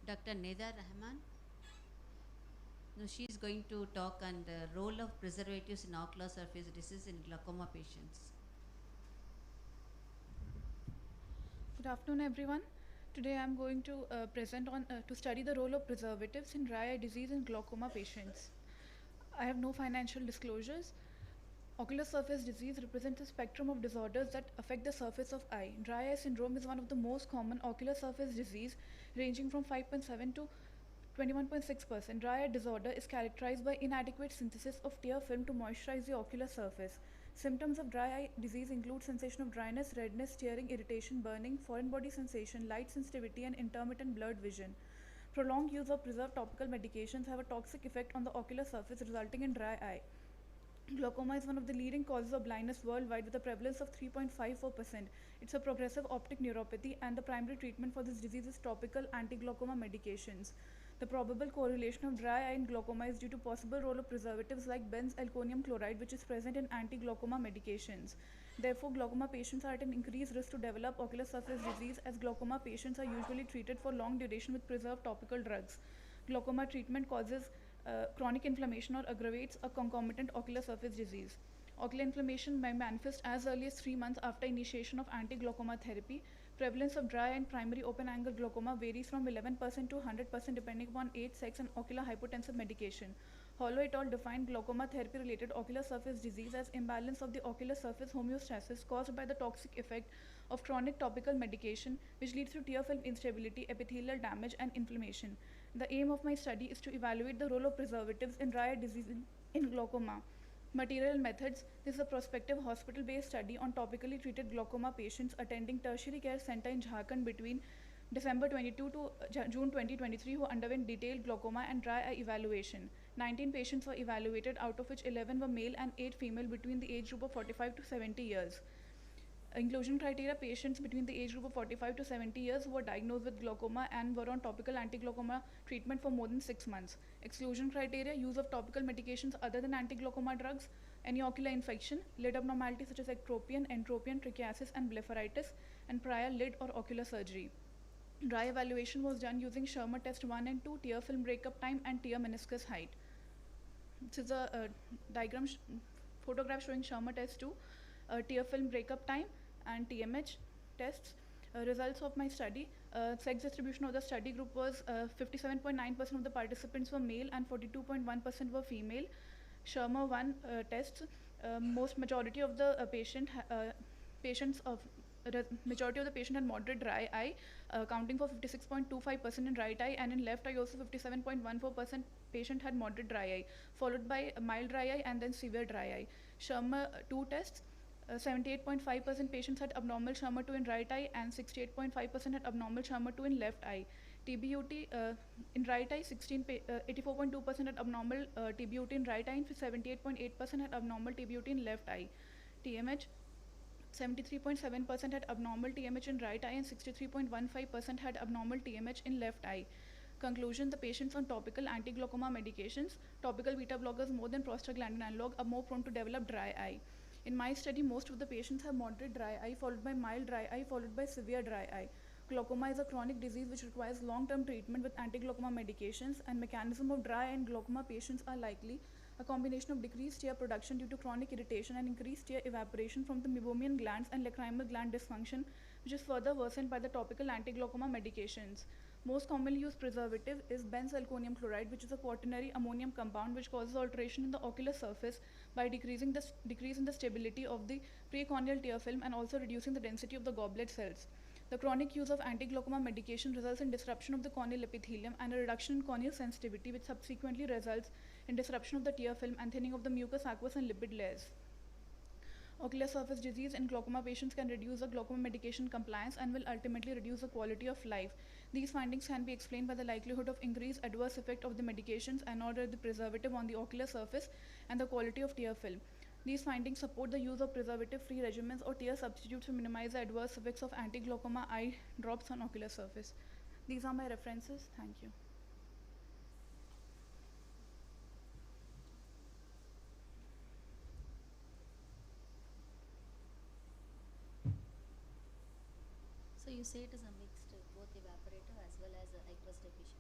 Dr. Neda Rahman. No, she is going to talk on the role of preservatives in ocular surface disease in glaucoma patients. Good afternoon, everyone. Today I'm going to present on to study the role of preservatives in dry eye disease in glaucoma patients. I have no financial disclosures. Ocular surface disease represents a spectrum of disorders that affect the surface of eye. Dry eye syndrome is one of the most common ocular surface disease, ranging from 5.7 to 21.6%. Dry eye disorder is characterized by inadequate synthesis of tear film to moisturize the ocular surface. Symptoms of dry eye disease include sensation of dryness, redness, tearing, irritation, burning, foreign body sensation, light sensitivity, and intermittent blurred vision. Prolonged use of preserved topical medications have a toxic effect on the ocular surface, resulting in dry eye. Glaucoma is one of the leading causes of blindness worldwide with a prevalence of 3.54%. It's a progressive optic neuropathy, and the primary treatment for this disease is topical anti-glaucoma medications. The probable correlation of dry eye and glaucoma is due to possible role of preservatives like benzalkonium chloride, which is present in anti-glaucoma medications. Therefore, glaucoma patients are at an increased risk to develop ocular surface disease, as glaucoma patients are usually treated for long duration with preserved topical drugs. Glaucoma treatment causes chronic inflammation or aggravates a concomitant ocular surface disease. Ocular inflammation may manifest as early as 3 months after initiation of anti-glaucoma therapy. Prevalence of dry and primary open-angle glaucoma varies from 11% to 100% depending upon age, sex, and ocular hypotensive medication. Holloway et al. Defined glaucoma therapy-related ocular surface disease as imbalance of the ocular surface homeostasis caused by the toxic effect of chronic topical medication, which leads to tear film instability, epithelial damage, and inflammation. The aim of my study is to evaluate the role of preservatives in dry eye disease in glaucoma. Material and methods. This is a prospective hospital-based study on topically treated glaucoma patients attending tertiary care center in Jharkhand between December 22 to June 2023 who underwent detailed glaucoma and dry eye evaluation. 19 patients were evaluated, out of which 11 were male and 8 female between the age group of 45 to 70 years. Inclusion criteria: patients between the age group of 45 to 70 years who were diagnosed with glaucoma and were on topical anti-glaucoma treatment for more than 6 months. Exclusion criteria: use of topical medications other than anti-glaucoma drugs, any ocular infection, lid abnormalities such as ectropion, entropion, trichiasis, and blepharitis, and prior lid or ocular surgery. Dry evaluation was done using Schirmer test 1 and 2, tear film breakup time, and tear meniscus height. This is a diagram photograph showing Schirmer test 2, tear film breakup time, and TMH tests. Results of my study: sex distribution of the study group was 57.9% of the participants were male and 42.1% were female. Schirmer 1 tests: most majority of the patients of majority of the patient had moderate dry eye, accounting for 56.25% in right eye, and in left eye also 57.14% patient had moderate dry eye, followed by mild dry eye and then severe dry eye. Schirmer 2 tests: 78.5% patients had abnormal Schirmer 2 in right eye and 68.5% had abnormal Schirmer 2 in left eye. TBUT in right eye, 84.2% had abnormal TBUT in right eye, and 78.8% had abnormal TBUT in left eye. TMH: 73.7% had abnormal TMH in right eye and 63.15% had abnormal TMH in left eye. Conclusion: the patients on topical anti-glaucoma medications, topical beta blockers more than prostaglandin analog, are more prone to develop dry eye. In my study, most of the patients have moderate dry eye, followed by mild dry eye, followed by severe dry eye. Glaucoma is a chronic disease which requires long-term treatment with anti-glaucoma medications, and mechanism of dry eye in glaucoma patients are likely a combination of decreased tear production due to chronic irritation and increased tear evaporation from the meibomian glands and lacrimal gland dysfunction, which is further worsened by the topical anti-glaucoma medications. Most commonly used preservative is benzalkonium chloride, which is a quaternary ammonium compound which causes alteration in the ocular surface by decrease in the stability of the precorneal tear film and also reducing the density of the goblet cells. The chronic use of anti-glaucoma medication results in disruption of the corneal epithelium and a reduction in corneal sensitivity, which subsequently results in disruption of the tear film and thinning of the mucous aqueous and lipid layers. Ocular surface disease in glaucoma patients can reduce the glaucoma medication compliance and will ultimately reduce the quality of life. These findings can be explained by the likelihood of increased adverse effect of the medications and or the preservative on the ocular surface and the quality of tear film. These findings support the use of preservative-free regimens or tear substitutes to minimize the adverse effects of anti-glaucoma eye drops on ocular surface. These are my references. Thank you. So you say it is a mixed, both evaporative as well as request efficiently.